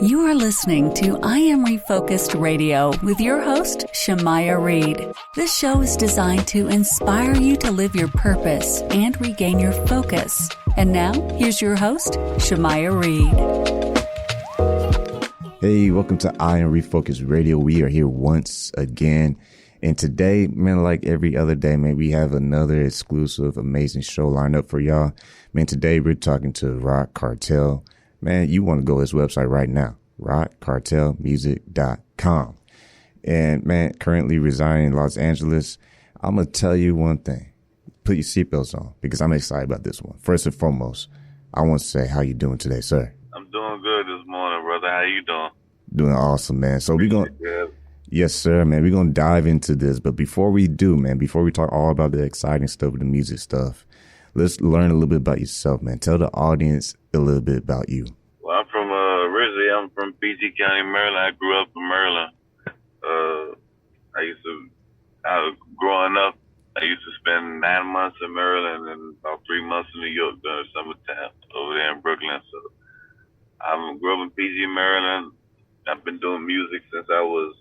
You are listening to I Am Refocused Radio with your host, Shamaya Reed. This show is designed to inspire you to live your purpose and regain your focus. And now, here's your host, Shamaya Reed. Hey, welcome to I Am Refocused Radio. We are here once again. And today, man, like every other day, man, we have another exclusive, amazing show lined up for y'all. Man, today we're talking to Roc Kartel. Man, you want to go to his website right now, rockartelmusic.com. And man, currently residing in Los Angeles. I'm going to tell you one thing. Put your seatbelts on because I'm excited about this one. First and foremost, I want to say, how you doing today, sir? I'm doing good this morning, brother. How you doing? Doing awesome, man. So we're going to... Yes, sir, man. We're going to dive into this. But before we do, man, before we talk all about the exciting stuff with the music stuff, let's learn a little bit about yourself, man. Tell the audience a little bit about you. Well, I'm from, originally, I'm from PG County, Maryland. I grew up in Maryland. Growing up, I used to spend 9 months in Maryland and about 3 months in New York during the summertime over there in Brooklyn. So I grew up in PG, Maryland. I've been doing music since I was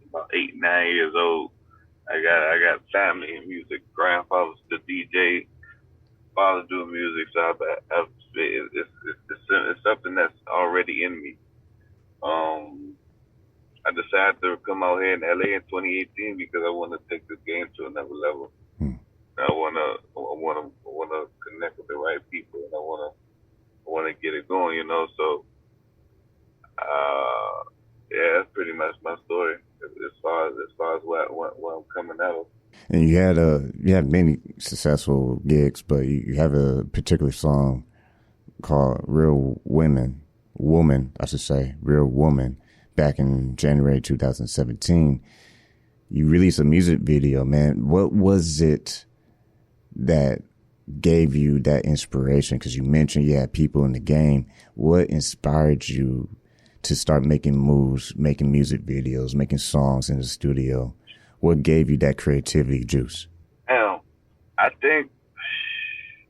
about 8, 9 years old. I got family in music. Grandfather's the DJ, father doing music. So it's something that's already in me. I decided to come out here in LA in 2018 because I want to take this game to another level. I want to connect with the right people, and I want to get it going. You know, so yeah, that's pretty much my story as far as where I'm coming out of. And you had many successful gigs, but you have a particular song called Real Woman, back in January 2017. You released a music video, man. What was it that gave you that inspiration? Because you mentioned you had people in the game. What inspired you to start making moves, making music videos, making songs in the studio? What gave you that creativity juice? I think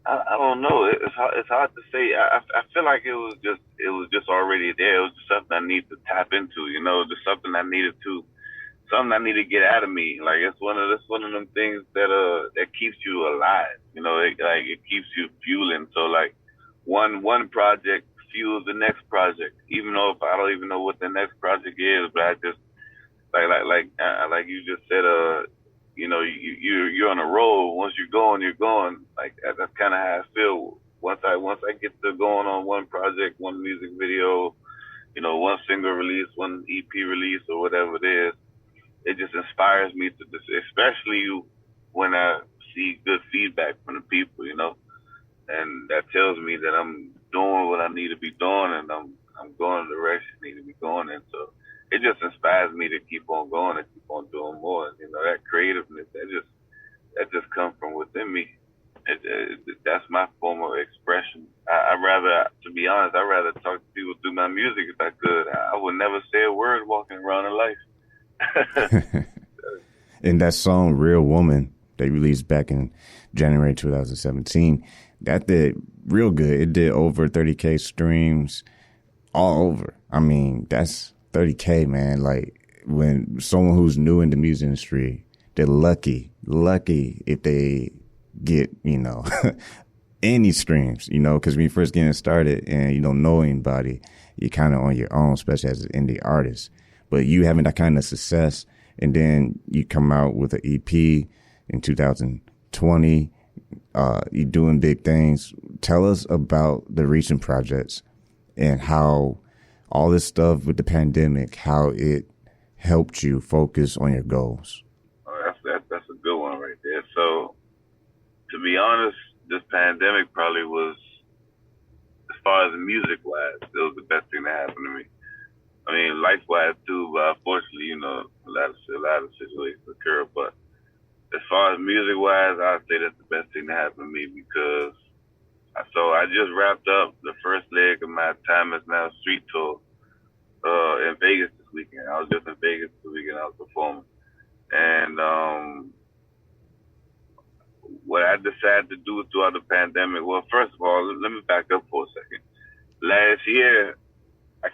I don't know. It's hard to say. I feel like it was just already there. It was just something I needed to tap into. You know, just something I needed to get out of me. Like it's one of them things that keeps you alive. You know, it keeps you fueling. So like one project fuels the next project, even though if I don't even know what the next project is, but I just like you just said, you know, you're on a roll. Once you're going, you're going. Like that's kind of how I feel. Once I get to going on one project, one music video, you know, one single release, one EP release, or whatever it is, it just inspires me to this, especially when I see good feedback from the people, you know, and that tells me that I'm doing what I need to be doing, and I'm going in the direction I need to be going in. So it just inspires me to keep on going and keep on doing more. You know, that creativeness, that just comes from within me. That's my form of expression. To be honest, I'd rather talk to people through my music if I could. I would never say a word walking around in life. And that song, Real Woman, they released back in January 2017, that did real good. It did over 30K streams all over. I mean, that's 30K, man. Like, when someone who's new in the music industry, they're lucky if they get, you know, any streams, you know, because when you first getting started and you don't know anybody, you're kind of on your own, especially as an indie artist. But you having that kind of success, and then you come out with an EP in 2020, you're doing big things. Tell us about the recent projects and how all this stuff with the pandemic, how it helped you focus on your goals. Oh, that's a good one right there. So, to be honest, this pandemic probably was, as far as music-wise, it was the best thing that happened to me. I mean, life-wise too, but unfortunately, you know, a lot of situations occur. But as far as music-wise, I'd say that's the best thing that happened to me because I just wrapped up the first leg of my Time Is Now street tour in Vegas this weekend. I was just in Vegas this weekend. I was performing. And what I decided to do throughout the pandemic, well, first of all, let me back up for a second. Last year,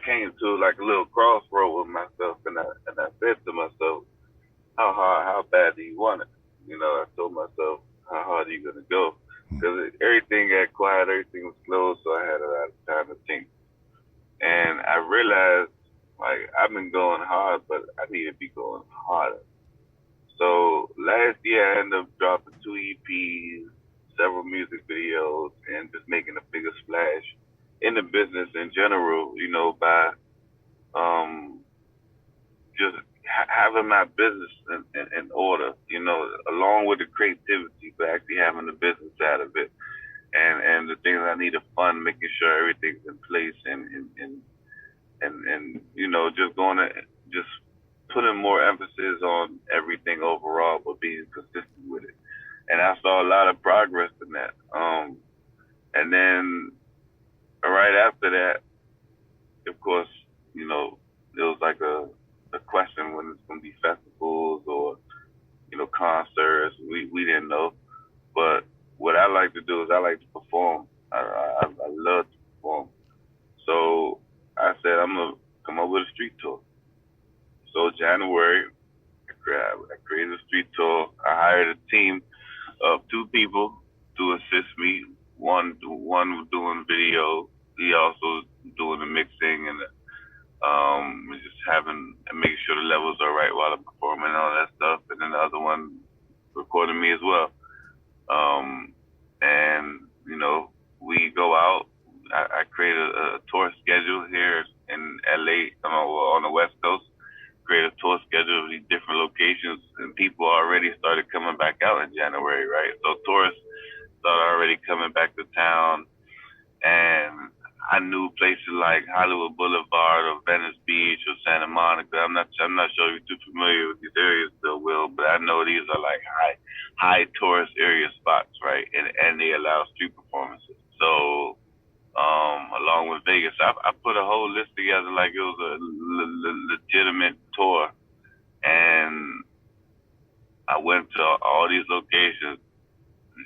came to like a little crossroad with myself, and I said to myself, how bad do you want it? You know, I told myself, how hard are you gonna go? Because everything got quiet, everything was slow, so I had a lot of time to think. And I realized, like, I've been going hard, but I need to be going harder. So last year I ended up dropping 2 EPs, several music videos, and just making a bigger splash in the business in general, you know, by just having my business in order, you know, along with the creativity, but actually having the business side of it. And the things I need to fund, making sure everything's in place and you know, just putting more emphasis on everything overall, but being consistent with it. And I saw a lot of progress in that. And then right after that, of course, you know, it was like a question when it's going to be festivals or, you know, concerts. We didn't know. But what I like to do is I like to perform. I love to perform. So I said, I'm going to come up with a street tour. So January, I created a street tour. I hired a team of 2 people to assist me. One was doing video. He also doing the mixing and just making sure the levels are right while I'm performing and all that stuff. And then the other one recording me as well. And you know, we go out. I created a tour schedule here in LA, on the West Coast. Created a tour schedule of these different locations, and people already started coming back out in January, right? So tourists started already coming back to town, and I knew places like Hollywood Boulevard or Venice Beach or Santa Monica. I'm not sure you're too familiar with these areas, still, Will, but I know these are like high tourist area spots, right? And they allow street performances. So along with Vegas, I put a whole list together like it was a legitimate tour, and I went to all these locations.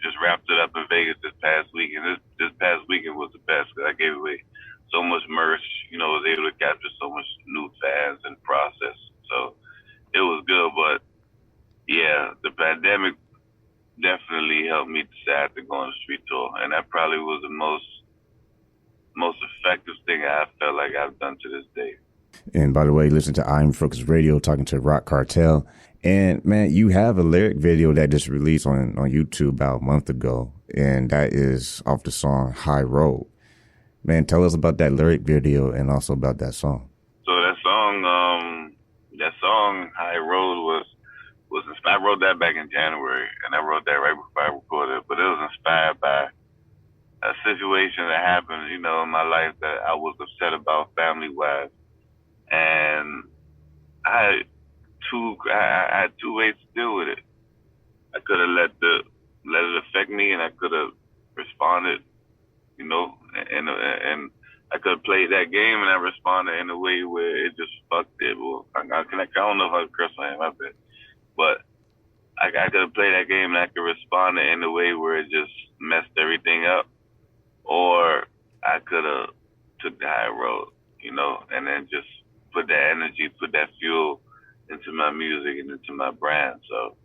Just wrapped it up in Vegas this past week, and this past weekend was the best because I gave away so much merch, you know, was able to capture so much new fans in the process. So it was good, but yeah, the pandemic definitely helped me decide to go on a street tour, and that probably was the most effective thing I felt like I've done to this day. And by the way, listen to I'm Focused Radio, talking to Roc Kartel. And man, you have a lyric video that just released on YouTube about a month ago, and that is off the song High Road. Man, tell us about that lyric video and also about that song. So that song High Road was inspired. I wrote that back in January, and I wrote that right before I recorded it, but it was inspired by a situation that happened, you know, in my life that I was upset about family-wise. And I had 2 ways to deal with it. I could have let it affect me, and I could have responded, you know, and I could have played that game, and I responded in a way where it just fucked it. Well, I don't know if I could curse on him, I bet, but I could have played that game, and I could respond in a way where it just messed everything up, or I could have took the high road, you know, and then just put that energy, put that fuel into my music and into my brand. So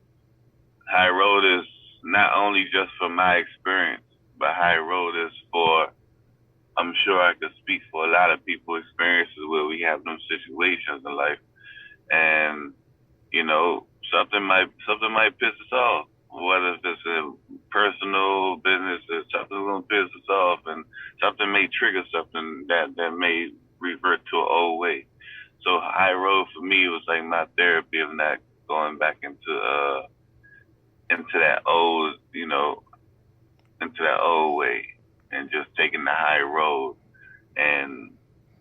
High Road is not only just for my experience, but High Road is for, I'm sure I could speak for a lot of people experiences where we have them situations in life. And, you know, something might piss us off, whether it's a personal business, something's gonna piss us off, and something may trigger something that may revert to an old way. So High Road for me was like my therapy of not going back into that old, you know, into that old way, and just taking the high road and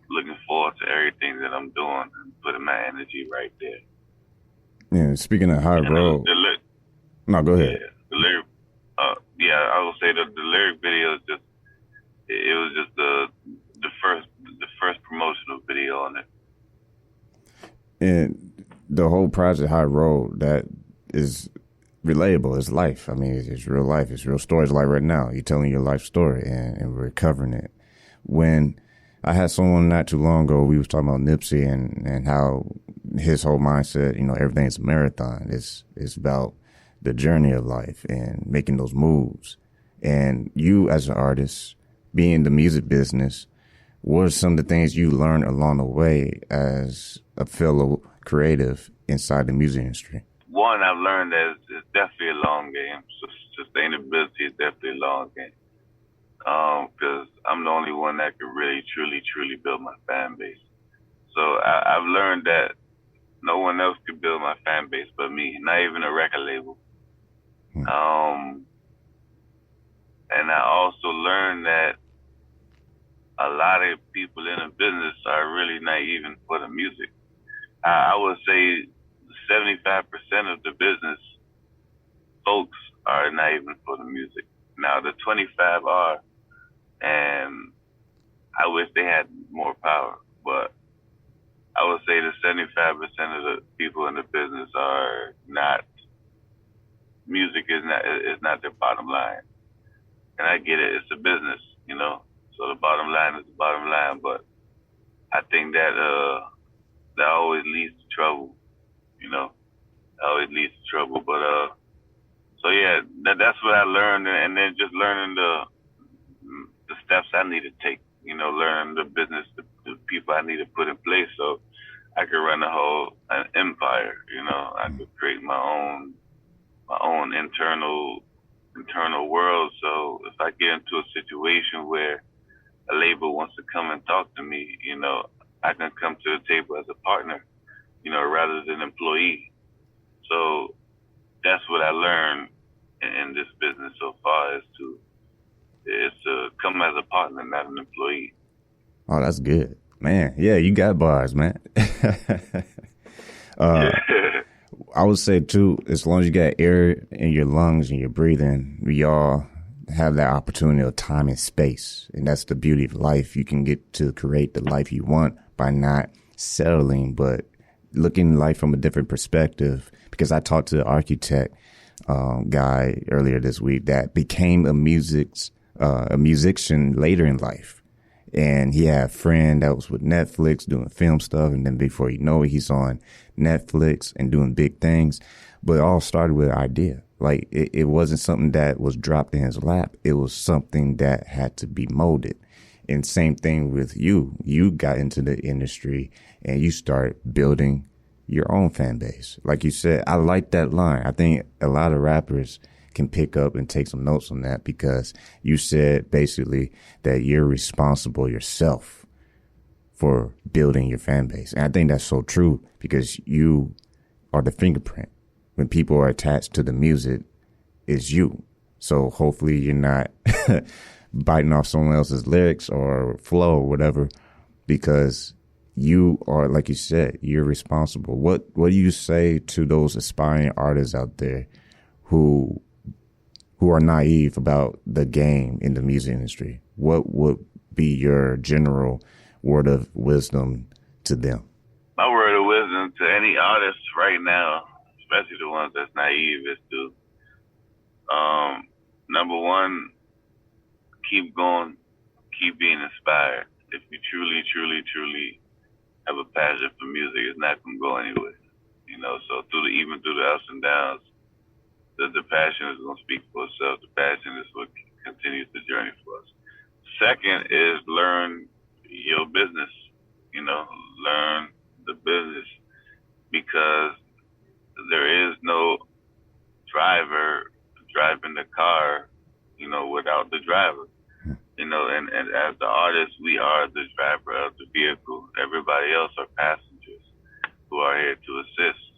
looking forward to everything that I'm doing and putting my energy right there. Yeah, speaking of high road. No, go ahead. Yeah, the lyric, I would say that the lyric video is just, it was just the first promotional video on it. And the whole project High Road, that is relatable. It's life. I mean, it's real life. It's real stories like right now. You're telling your life story, and we're covering it. When I had someone not too long ago, we was talking about Nipsey and how his whole mindset, everything's a marathon. It's about the journey of life and making those moves. And you as an artist, being in the music business, what are some of the things you learned along the way as a fellow creative inside the music industry? One, I've learned that it's definitely a long game. Sustainability is definitely a long game. Because I'm the only one that could really, truly, truly build my fan base. So I've learned that no one else could build my fan base but me, not even a record label. And I also learned that a lot of people in the business are really not even for the music. I would say 75% of the business folks are not even for the music. Now the 25 are, and I wish they had more power, but I would say the 75% of the people in the business are not, music is not their bottom line. And I get it, it's a business, so the bottom line is the bottom line, but I think that always leads to trouble, always leads to trouble. But so yeah, that's what I learned, and then just learning the steps I need to take, learning the business, the people I need to put in place so I could run an empire, I could create my own internal world. So if I get into a situation where a label wants to come and talk to me, I can come to the table as a partner, rather than employee. So that's what I learned in this business so far is to come as a partner, not an employee. Oh, that's good, man. Yeah, you got bars, man. I would say too, as long as you got air in your lungs and you're breathing, we all have that opportunity of time and space. And that's the beauty of life. You can get to create the life you want by not settling, but looking at life from a different perspective. Because I talked to the architect guy earlier this week that became a musician later in life. And he had a friend that was with Netflix doing film stuff. And then before you know it, he's on Netflix and doing big things. But it all started with an idea. Like it wasn't something that was dropped in his lap. It was something that had to be molded. And same thing with you. You got into the industry and you start building your own fan base. Like you said, I like that line. I think a lot of rappers can pick up and take some notes on that because you said basically that you're responsible yourself for building your fan base. And I think that's so true because you are the fingerprint. When people are attached to the music, it's you. So hopefully you're not biting off someone else's lyrics or flow or whatever because you are, like you said, you're responsible. What do you say to those aspiring artists out there who are naive about the game in the music industry? What would be your general word of wisdom to them? My word of wisdom to any artist right now, especially the ones that's naive, is to, number one, keep going, keep being inspired. If you truly, truly, truly have a passion for music, it's not going to go anywhere. So even through the ups and downs, the passion is going to speak for itself. The passion is what continues the journey for us. Second is learn your business, learn the business because there is no driver driving the car, without the driver, and as the artist, we are the driver of the vehicle. Everybody else are passengers who are here to assist.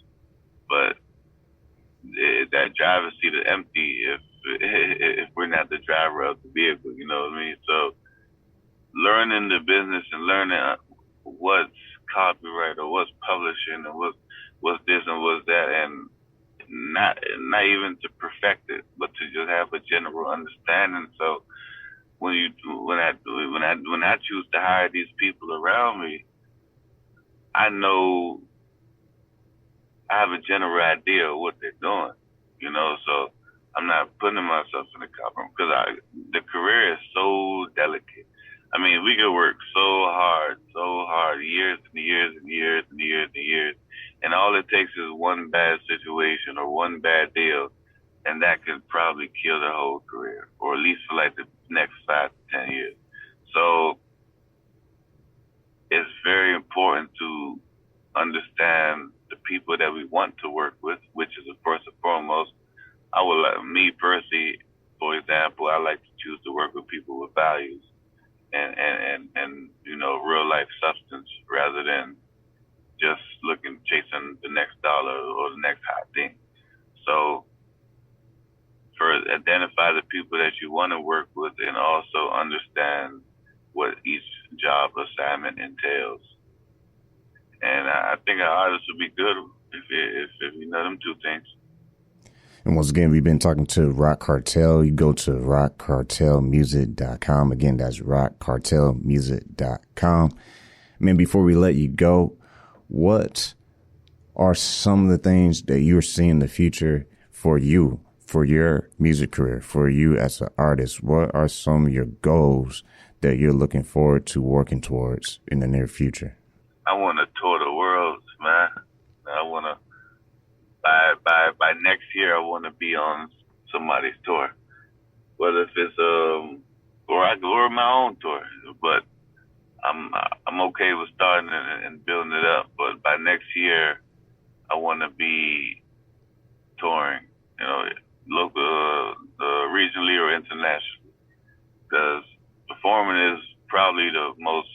But that driver's seat is empty if we're not the driver of the vehicle, you know what I mean? So learning the business and learning what's copyright or what's publishing and what's this and what's that, and not even to perfect it, but to just have a general understanding. So when I choose to hire these people around me, I know I have a general idea of what they're doing, so I'm not putting myself in the copper because the career is so delicate. I mean, we could work so hard, years and years and years and years and years, and all it takes is one bad situation or one bad deal, and that could probably kill the whole career, or at least for like the next 5 to 10 years. So it's very important to understand the people that we want to work with, which is first and foremost. I would like, me personally, for example, I like to choose to work with people with values and you know, real life substance rather than just chasing the next dollar or the next hot thing. So first, identify the people that you want to work with and also understand what each job assignment entails. And I think an artist would be good if you know them two things. And once again, we've been talking to Roc Kartel. You go to rockartelmusic.com. Again, that's rockartelmusic.com. Man, before we let you go, what are some of the things that you're seeing in the future for you, for your music career, for you as an artist? What are some of your goals that you're looking forward to working towards in the near future? I want to tour the world, man. I want to, by next year, I want to be on somebody's tour. Whether if it's, or I go on my own tour, but I'm okay with starting and building it up. But by next year, I want to be touring, you know, local, regionally or internationally, because performing is probably the most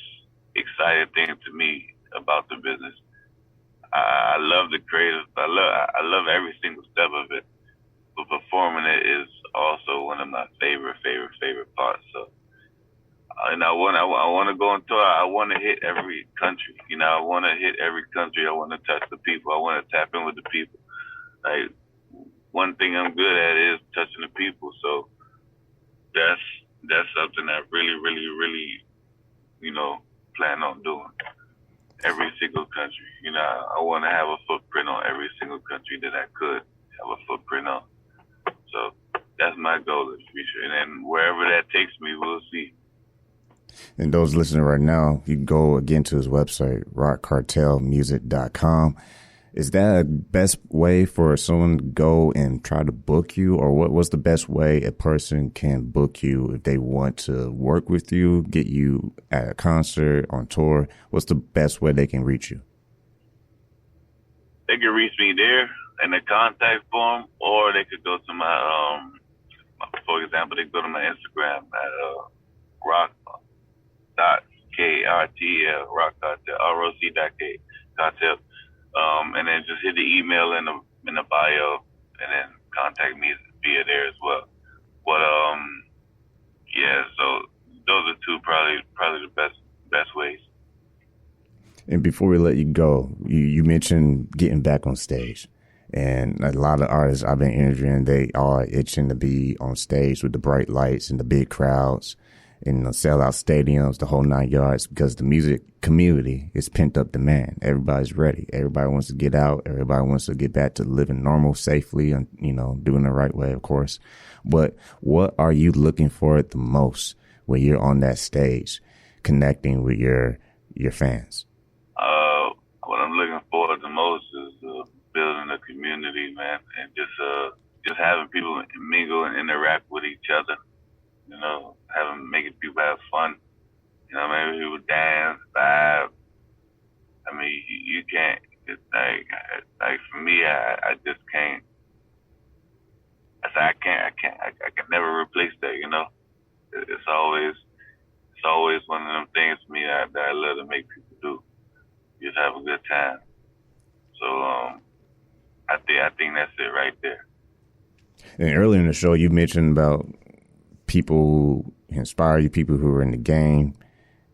exciting thing to me about the business. I love the creative. I love every single step of it, but performing it is also one of my favorite parts. So, and I want to go on tour. I want to hit every country. You know, I want to hit every country. I want to touch the people. I want to tap in with the people. Like, one thing I'm good at is touching the people. So that's something I really, you know, plan on doing. Every single country. You know, I want to have a footprint on every single country that I could have a footprint on. So that's my goal in the future. And then wherever that takes me, we'll see. And those listening right now, you can go again to his website, rockartelmusic.com. Is that a best way for someone to go and try to book you? Or what's the best way a person can book you if they want to work with you, get you at a concert, on tour? What's the best way they can reach you? They can reach me there in the contact form, or they could go to my, for example, they go to my Instagram at roc.kartel, Roc Kartel, ROC.K, Kartel. And then just hit the email in the bio, and then contact me via there as well. But yeah, so those are two probably the best ways. And before we let you go, you mentioned getting back on stage, and a lot of artists I've been interviewing, they are itching to be on stage with the bright lights and the big crowds and the sellout stadiums, the whole 9 yards, because the music community is pent up demand. Everybody's ready. Everybody wants to get out. Everybody wants to get back to living normal, safely, and, you know, doing the right way, of course. But what are you looking for the most when you're on that stage, connecting with your fans? What I'm looking for the most is building a community, man, and just having people mingle and interact with each other. You know, making people have fun. You know, maybe people dance, vibe. I mean, you can't. It's like for me, I just can't. I can never replace that. You know, it's always one of them things for me that I love to make people do. Just have a good time. So I think that's it right there. And earlier in the show, you mentioned about people who inspire you, people who are in the game,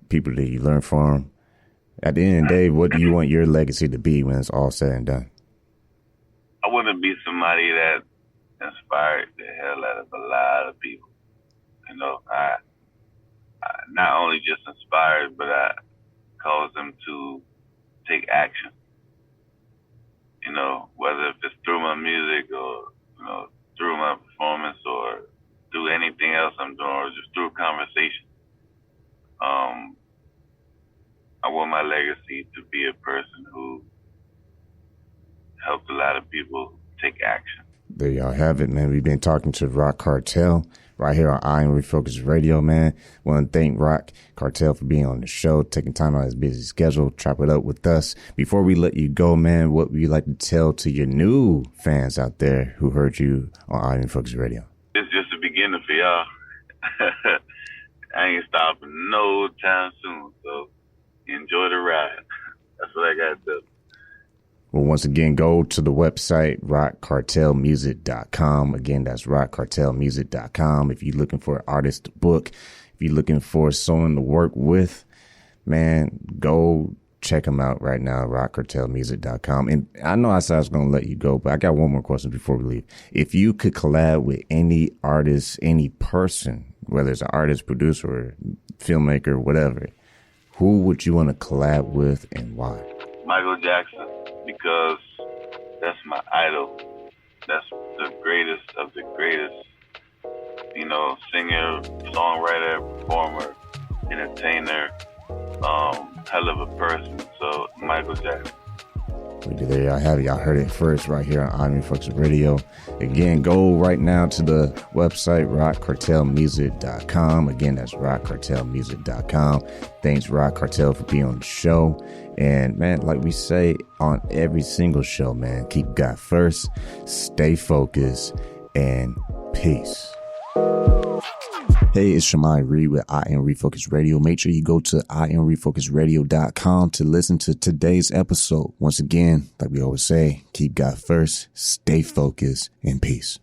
people that you learn from. At the end of the day, what do you want your legacy to be when it's all said and done? I want to be somebody that inspired the hell out of a lot of people. You know, I not only just inspired, but I cause them to take action. You know, whether if it's through my music or, you know, through my performance or through anything else I'm doing, or just through conversation. I want my legacy to be a person who helped a lot of people take action. There y'all have it, man. We've been talking to Roc Kartel right here on I Am Refocused Radio, man. Want to thank Roc Kartel for being on the show, taking time out of his busy schedule, chop it up with us. Before we let you go, man, what would you like to tell to your new fans out there who heard you on I Am Refocused Radio? It's just the beginning for y'all. I ain't stopping no time soon, so enjoy the ride. That's what I got to do. Well, once again, go to the website, rockartelmusic.com. Again, that's rockartelmusic.com. If you're looking for an artist to book, if you're looking for someone to work with, man, go check them out right now, rockartelmusic.com. And I know I said I was going to let you go, but I got one more question before we leave. If you could collab with any artist, any person, whether it's an artist, producer, or filmmaker, whatever, who would you want to collab with and why? Michael Jackson, because that's my idol. That's the greatest of the greatest, singer, songwriter, performer, entertainer, hell of a person. So Michael Jackson. There y'all have it. Y'all heard it first right here on I Am Refocused Radio. Again, go right now to the website, rockartelmusic.com. Again, that's rockartelmusic.com. Thanks, Roc Kartel, for being on the show. And, man, like we say on every single show, man, keep God first, stay focused, and peace. Hey, it's Shamai Reed with I Am Refocused Radio. Make sure you go to IamRefocusedRadio.com to listen to today's episode. Once again, like we always say, keep God first, stay focused, and peace.